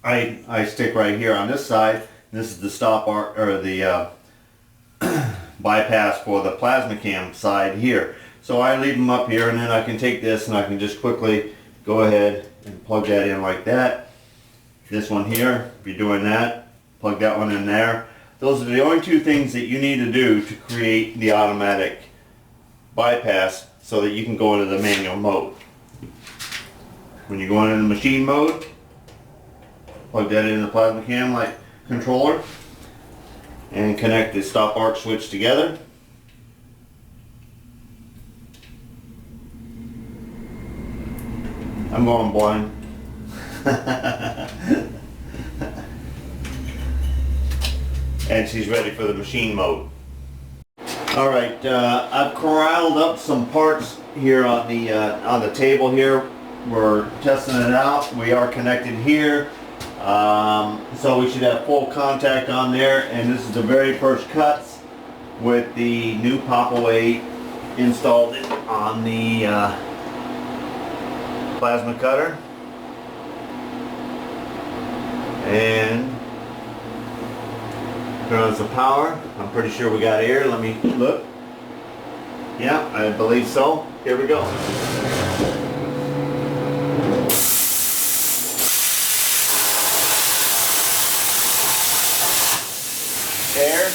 I stick right here on this side. This is the stop arc, or the bypass for the PlasmaCAM side here. So I leave them up here, and then I can take this and I can just quickly go ahead and plug that in like that. This one here, if you're doing that, plug that one in there. Those are the only two things that you need to do to create the automatic bypass so that you can go into the manual mode. When you're going into the machine mode, plug that into the PlasmaCAM like controller and connect the stop arc switch together. I'm going blind. And she's ready for the machine mode. Alright, I've corralled up some parts here on the table here. We're testing it out. We are connected here. So we should have full contact on there, and this is the very first cuts with the new pop-away installed it on the plasma cutter, and turn on some power. I'm pretty sure we got air. Let me look. Yeah, I believe so. Here we go. Air.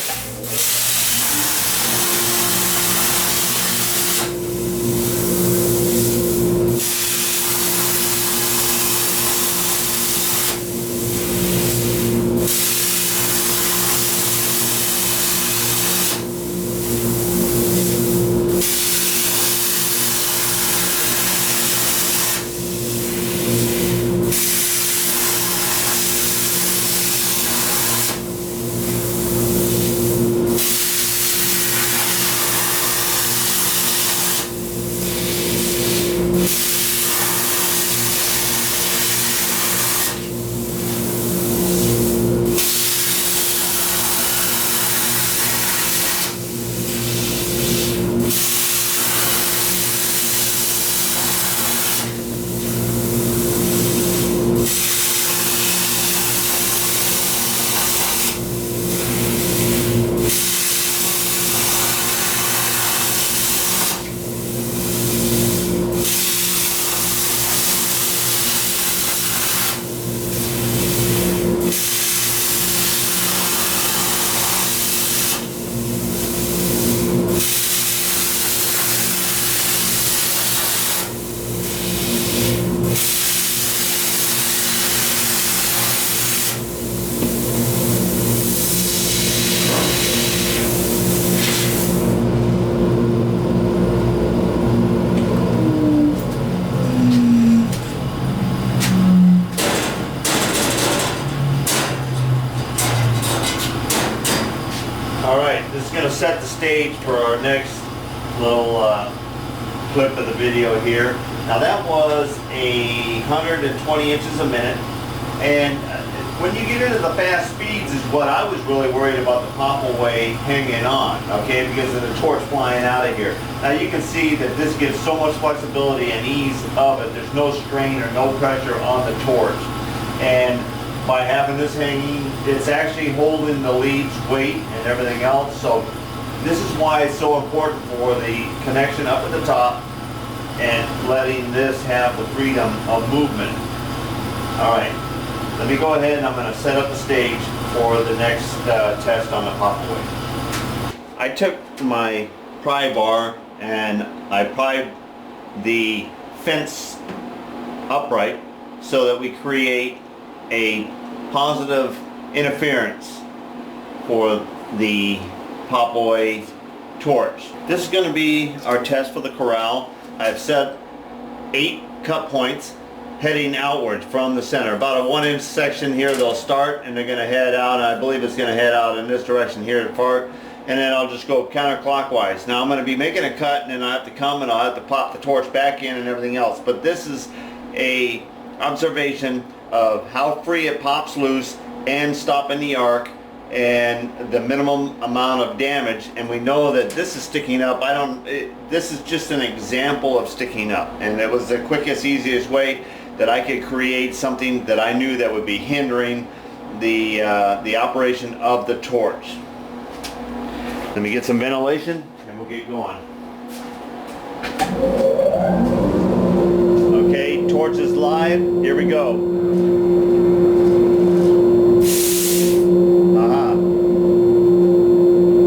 This is going to set the stage for our next little clip of the video here. Now that was 120 inches a minute, and when you get into the fast speeds is what I was really worried about the pop-away hanging on, okay, because of the torch flying out of here. Now you can see that this gives so much flexibility and ease of it. There's no strain or no pressure on the torch, and by having this hanging, it's actually holding the lead's weight and everything else. So this is why it's so important for the connection up at the top and letting this have the freedom of movement. All right, let me go ahead and I'm going to set up the stage for the next test on the pop-away. I took my pry bar and I pried the fence upright so that we create a positive interference for the pop-away torch. This is going to be our test for the corral. I've set 8 cut points heading outwards from the center. About a 1-inch section here they'll start, and they're going to head out, and I believe it's going to head out in this direction here at far, and then I'll just go counterclockwise. Now I'm going to be making a cut, and then I have to come and I'll have to pop the torch back in and everything else. But this is a observation of how free it pops loose and stopping the arc and the minimum amount of damage. And we know that this is sticking up. This is just an example of sticking up, and it was the quickest, easiest way that I could create something that I knew that would be hindering the operation of the torch. Let me get some ventilation and we'll get going. Okay, torch is live. Here we go.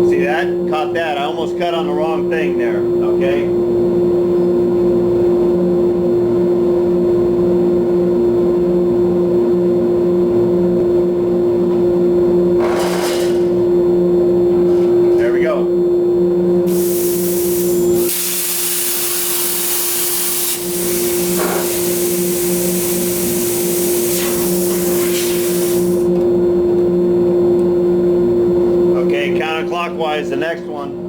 See that? Caught that. I almost cut on the wrong thing there. Okay. Counterclockwise, the next one.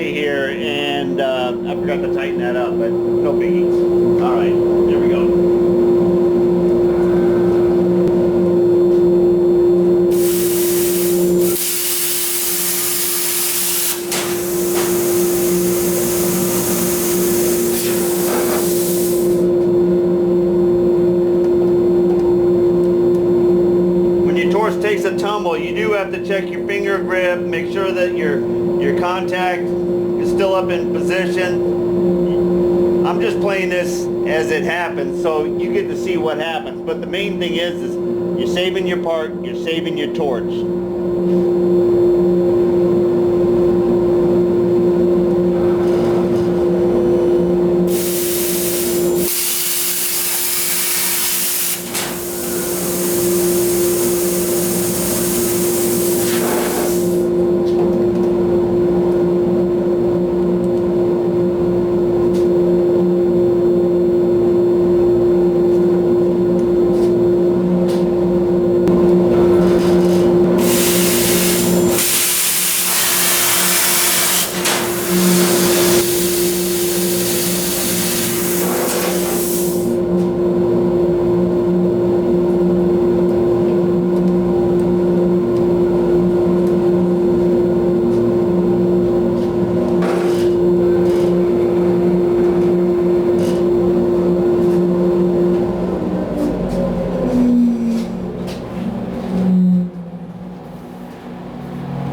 tray here, and I forgot to tighten that up, but no biggie. All right, there we go. Takes a tumble, you do have to check your finger grip, make sure that your contact is still up in position. I'm just playing this as it happens, so you get to see what happens. But the main thing is you're saving your part, you're saving your torch.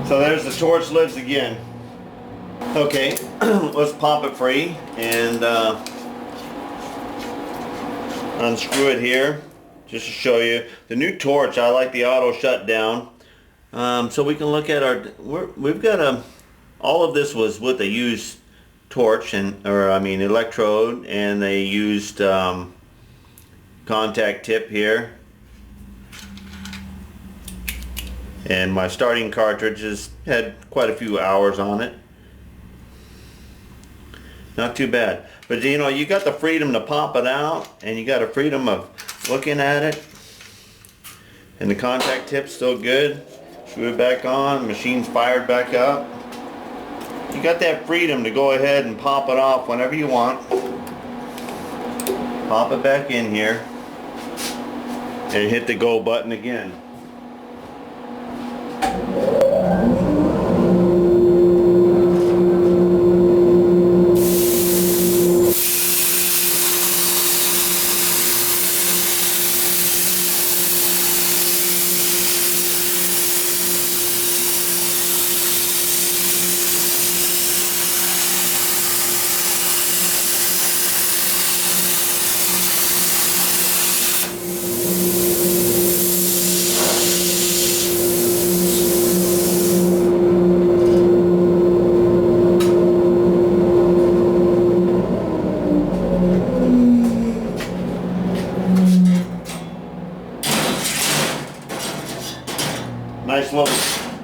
So there's the torch lids again. Okay, let's pop it free and unscrew it here just to show you. The new torch, I like the auto shutdown. So we can look at we've got all of this was with a used torch electrode, and they used contact tip here. And my starting cartridge had quite a few hours on it. Not too bad. But you know, you got the freedom to pop it out, and you got a freedom of looking at it. And the contact tip's still good. Screw it back on, machine's fired back up. You got that freedom to go ahead and pop it off whenever you want. Pop it back in here and hit the go button again.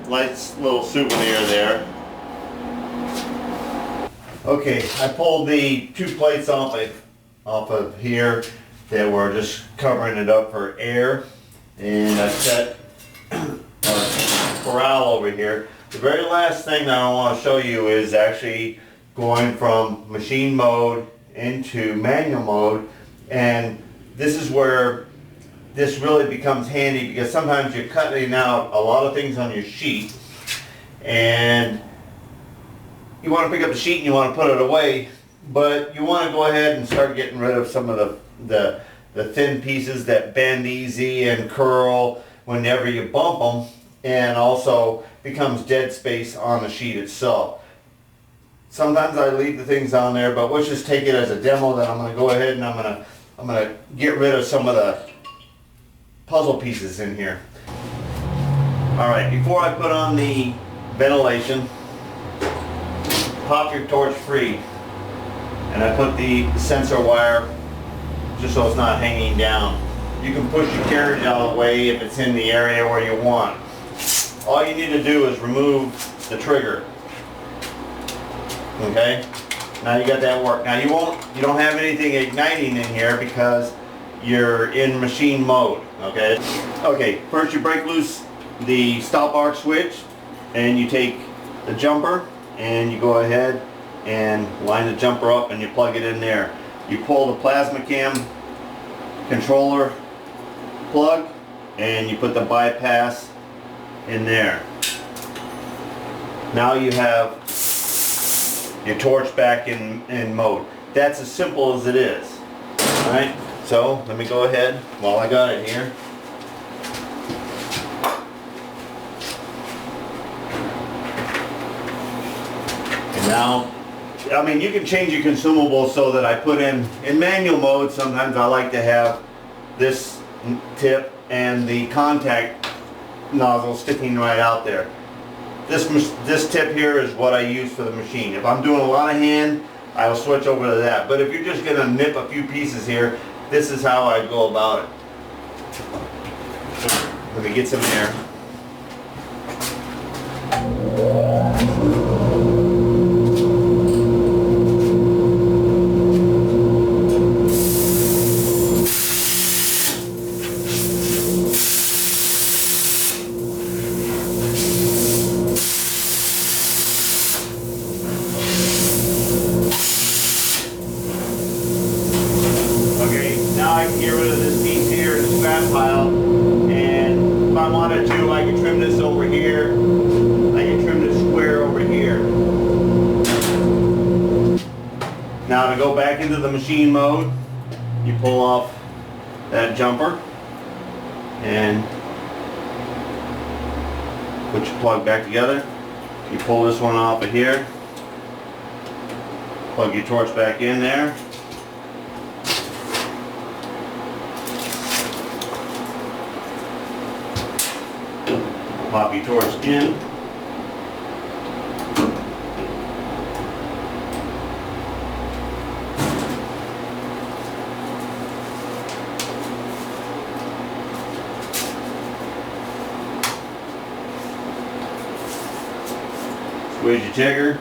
Nice little souvenir there. Okay, I pulled the two plates off of here that were just covering it up for air, and I set our corral over here. The very last thing that I want to show you is actually going from machine mode into manual mode, and this is where this really becomes handy, because sometimes you're cutting out a lot of things on your sheet and you want to pick up the sheet and you want to put it away, but you want to go ahead and start getting rid of some of the thin pieces that bend easy and curl whenever you bump them, and also becomes dead space on the sheet itself. Sometimes I leave the things on there, but let's just take it as a demo that I'm going to go ahead and I'm going to get rid of some of the puzzle pieces in here. Alright, before I put on the ventilation, pop your torch free, and I put the sensor wire just so it's not hanging down. You can push your carriage out of the way if it's in the area where you want. All you need to do is remove the trigger. Okay? Now you got that work. Now you don't have anything igniting in here because you're in machine mode. Okay? Okay, first you break loose the stop arc switch, and you take the jumper and you go ahead and line the jumper up and you plug it in there. You pull the PlasmaCAM controller plug and you put the bypass in there. Now you have your torch back in mode. That's as simple as it is. Alright, so let me go ahead while I got it here. And now, I mean, you can change your consumables so that I put in manual mode. Sometimes I like to have this tip and the contact nozzle sticking right out there. This tip here is what I use for the machine. If I'm doing a lot of hand, I will switch over to that. But if you're just going to nip a few pieces here, this is how I go about it. Let me get some air. Now I can get rid of this piece here, the scrap pile, and if I wanted to, I can trim this over here. I can trim this square over here. Now to go back into the machine mode, you pull off that jumper and put your plug back together. You pull this one off of here, plug your torch back in there. Pop your torch in. Squeeze your trigger.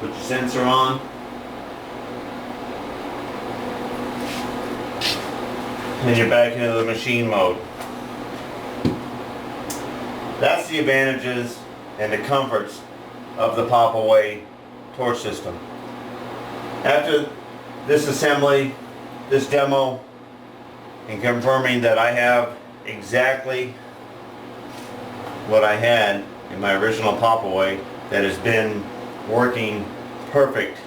Put your sensor on. And you're back into the machine mode. That's the advantages and the comforts of the pop-away torch system. After this assembly, this demo, and confirming that I have exactly what I had in my original pop-away that has been working perfect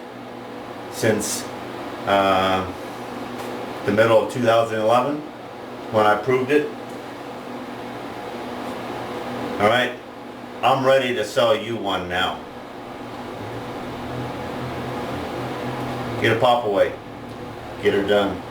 since the middle of 2011 when I proved it. Alright, I'm ready to sell you one now. Get a pop-away. Get her done.